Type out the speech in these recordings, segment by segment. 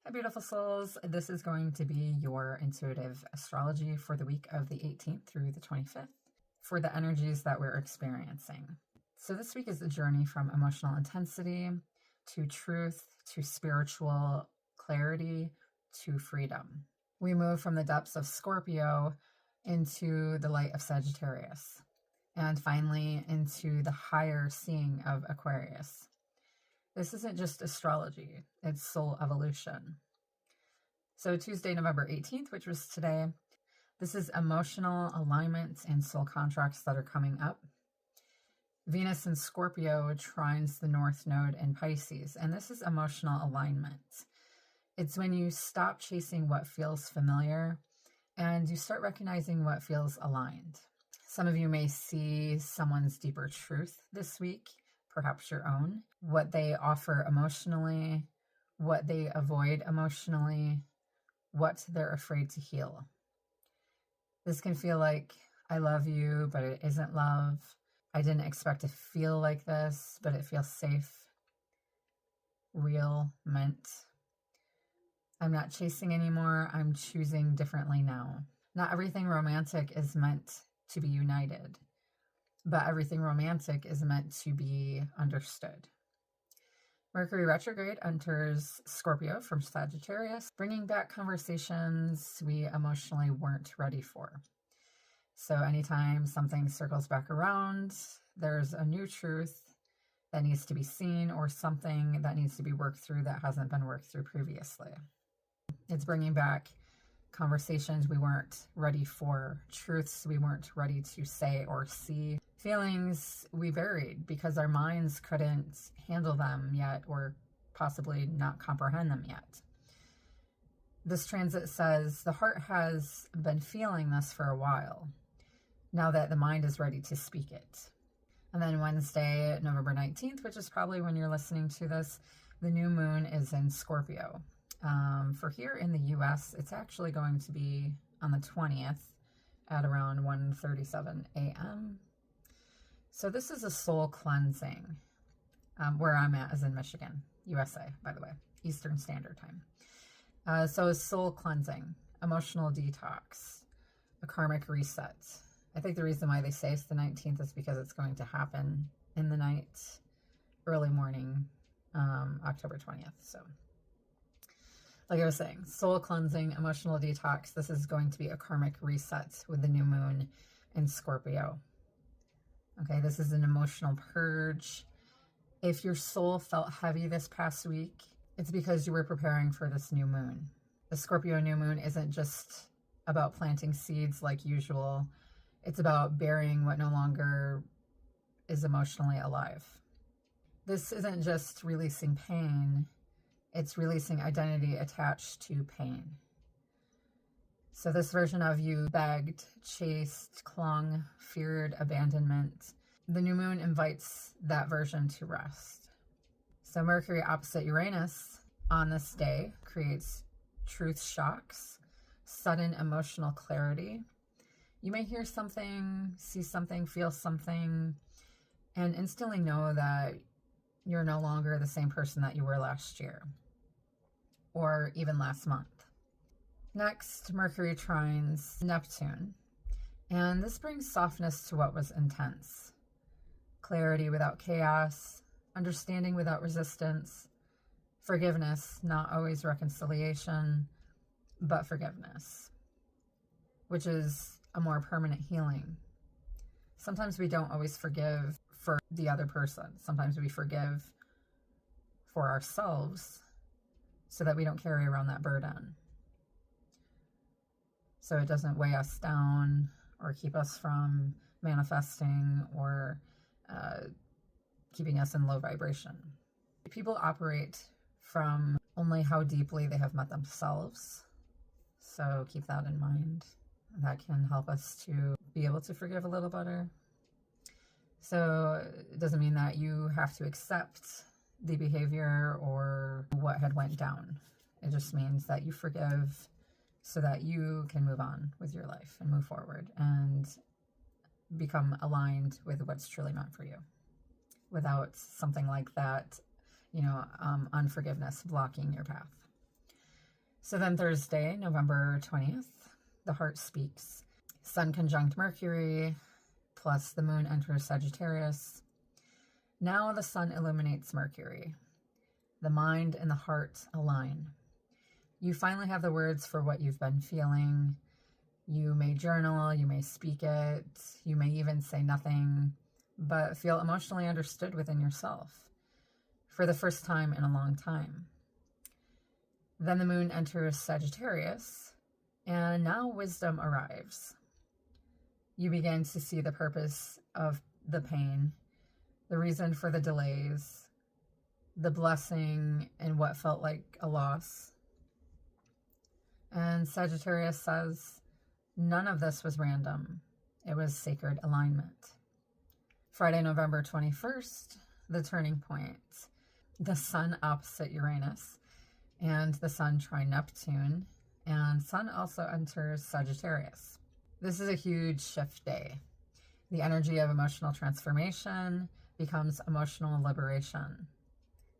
Hi, beautiful souls. This is going to be your intuitive astrology for the week of the 18th through the 25th for the energies that we're experiencing. So this week is a journey from emotional intensity to truth, to spiritual clarity, to freedom. We move from the depths of Scorpio into the light of Sagittarius, and finally into the higher seeing of Aquarius. This isn't just astrology, it's soul evolution. So Tuesday, November 18th, which was today, this is emotional alignments and soul contracts that are coming up. Venus in Scorpio trines the North Node in Pisces, and this is emotional alignment. It's when you stop chasing what feels familiar and you start recognizing what feels aligned. Some of you may see someone's deeper truth this week, perhaps your own, what they offer emotionally, what they avoid emotionally, what they're afraid to heal. This can feel like, I love you, but it isn't love. I didn't expect to feel like this, but it feels safe, real, meant. I'm not chasing anymore. I'm choosing differently now. Not everything romantic is meant to be united, but everything romantic is meant to be understood. Mercury retrograde enters Scorpio from Sagittarius, bringing back conversations we emotionally weren't ready for. So anytime something circles back around, there's a new truth that needs to be seen or something that needs to be worked through that hasn't been worked through previously. It's bringing back conversations we weren't ready for, truths we weren't ready to say or see, feelings we buried because our minds couldn't handle them yet or possibly not comprehend them yet. This transit says the heart has been feeling this for a while, now that the mind is ready to speak it. And then Wednesday, November 19th, which is probably when you're listening to this, the new moon is in Scorpio. For here in the US, it's actually going to be on the 20th at around 1:37 a.m. So this is a soul cleansing. Where I'm at is in Michigan, USA, by the way, Eastern Standard Time. So it's soul cleansing, emotional detox, a karmic reset. I think the reason why they say it's the 19th is because it's going to happen in the night, early morning, October 20th. So like I was saying, soul cleansing, emotional detox. This is going to be a karmic reset with the new moon in Scorpio. Okay, this is an emotional purge. If your soul felt heavy this past week, it's because you were preparing for this new moon. The Scorpio new moon isn't just about planting seeds like usual. It's about burying what no longer is emotionally alive. This isn't just releasing pain. It's releasing identity attached to pain. So this version of you begged, chased, clung, feared abandonment. The new moon invites that version to rest. So Mercury opposite Uranus on this day creates truth shocks, sudden emotional clarity. You may hear something, see something, feel something, and instantly know that you're no longer the same person that you were last year or even last month. Next, Mercury trines Neptune, and this brings softness to what was intense. Clarity without chaos, understanding without resistance, forgiveness, not always reconciliation, but forgiveness, which is a more permanent healing. Sometimes we don't always forgive for the other person. Sometimes we forgive for ourselves so that we don't carry around that burden. So it doesn't weigh us down or keep us from manifesting or keeping us in low vibration. People operate from only how deeply they have met themselves. So keep that in mind. That can help us to be able to forgive a little better. So it doesn't mean that you have to accept the behavior or what had went down. It just means that you forgive so that you can move on with your life and move forward and become aligned with what's truly meant for you without something like that, unforgiveness blocking your path. So then Thursday, November 20th, the heart speaks. Sun conjunct Mercury, plus the moon enters Sagittarius. Now the sun illuminates Mercury. The mind and the heart align. You finally have the words for what you've been feeling. You may journal, you may speak it, you may even say nothing, but feel emotionally understood within yourself for the first time in a long time. Then the moon enters Sagittarius, and now wisdom arrives. You begin to see the purpose of the pain, the reason for the delays, the blessing in what felt like a loss. And Sagittarius says, none of this was random. It was sacred alignment. Friday, November 21st, the turning point. The sun opposite Uranus and the sun trine Neptune, and sun also enters Sagittarius. This is a huge shift day. The energy of emotional transformation becomes emotional liberation.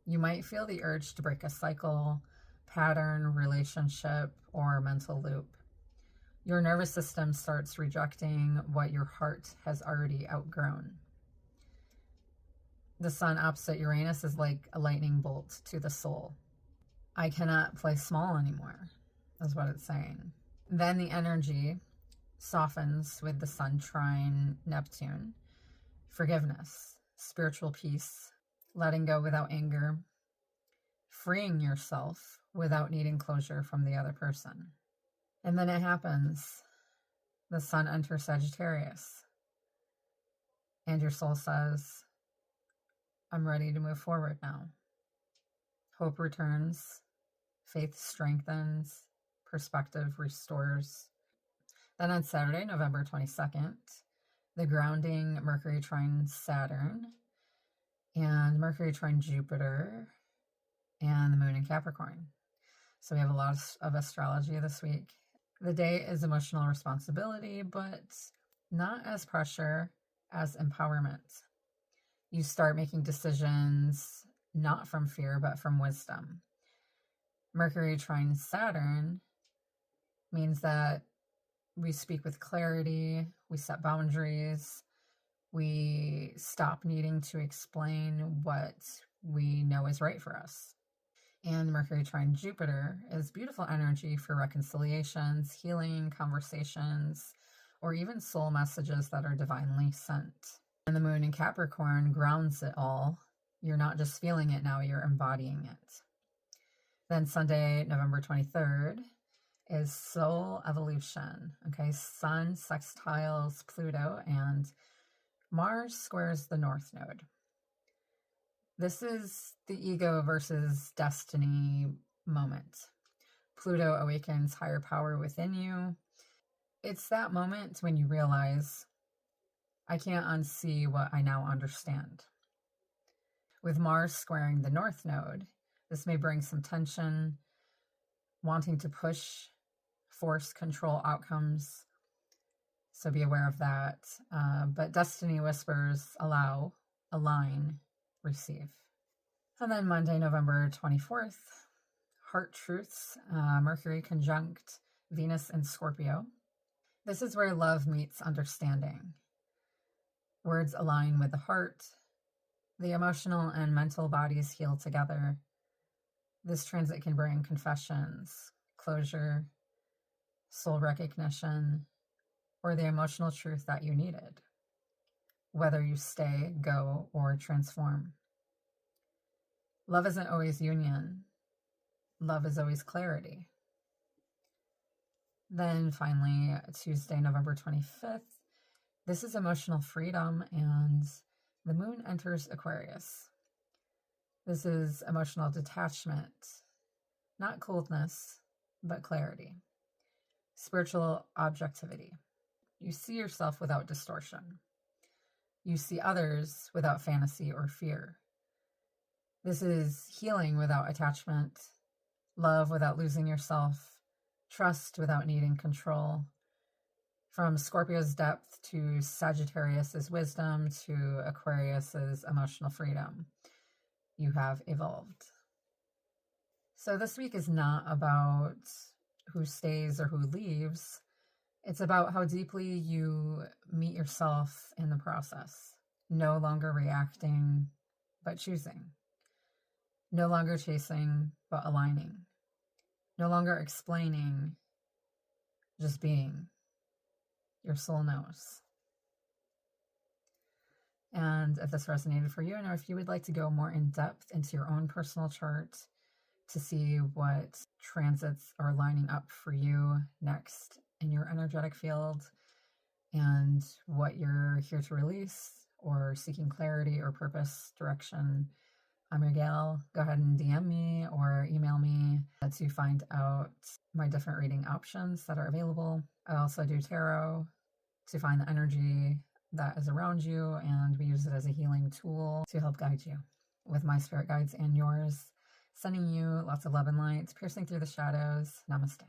You might feel the urge to break a cycle, pattern, relationship, or mental loop. Your nervous system starts rejecting what your heart has already outgrown. The sun opposite Uranus is like a lightning bolt to the soul. I cannot play small anymore, is what it's saying. Then the energy softens with the sun trine Neptune. Forgiveness, spiritual peace, letting go without anger, freeing yourself without needing closure from the other person. And then it happens. The sun enters Sagittarius. And your soul says, I'm ready to move forward now. Hope returns. Faith strengthens. Perspective restores. Then on Saturday, November 22nd, the grounding Mercury trine Saturn and Mercury trine Jupiter and the moon in Capricorn. So we have a lot of astrology this week. The day is emotional responsibility, but not as pressure as empowerment. You start making decisions not from fear, but from wisdom. Mercury trine Saturn means that we speak with clarity, we set boundaries, we stop needing to explain what we know is right for us. And Mercury trine Jupiter is beautiful energy for reconciliations, healing, conversations, or even soul messages that are divinely sent. And the moon in Capricorn grounds it all. You're not just feeling it now, you're embodying it. Then Sunday, November 23rd, is soul evolution. Okay, Sun sextiles Pluto and Mars squares the North Node. This is the ego versus destiny moment. Pluto awakens higher power within you. It's that moment when you realize, I can't unsee what I now understand. With Mars squaring the North Node, this may bring some tension, wanting to push, force, control outcomes. So be aware of that. But destiny whispers allow, align, receive. And then Monday, November 24th, heart truths, Mercury conjunct Venus in Scorpio. This is where love meets understanding. Words align with the heart. The emotional and mental bodies heal together. This transit can bring confessions, closure, soul recognition, or the emotional truth that you needed, whether you stay, go, or transform. Love isn't always union. Love is always clarity. Then finally, Tuesday, November 25th, this is emotional freedom, and the moon enters Aquarius. This is emotional detachment, not coldness, but clarity. Spiritual objectivity. You see yourself without distortion. You see others without fantasy or fear. This is healing without attachment, love without losing yourself, trust without needing control. From Scorpio's depth to Sagittarius's wisdom to Aquarius's emotional freedom, you have evolved. So this week is not about who stays or who leaves. It's about how deeply you meet yourself in the process. No longer reacting, but choosing. No longer chasing, but aligning. No longer explaining, just being. Your soul knows. And if this resonated for you, and if you would like to go more in depth into your own personal chart to see what transits are lining up for you next in your energetic field and what you're here to release or seeking clarity or purpose, direction, I'm your gal. Go ahead and DM me or email me to find out my different reading options that are available. I also do tarot to find the energy that is around you, and we use it as a healing tool to help guide you with my spirit guides and yours. Sending you lots of love and light, piercing through the shadows. Namaste.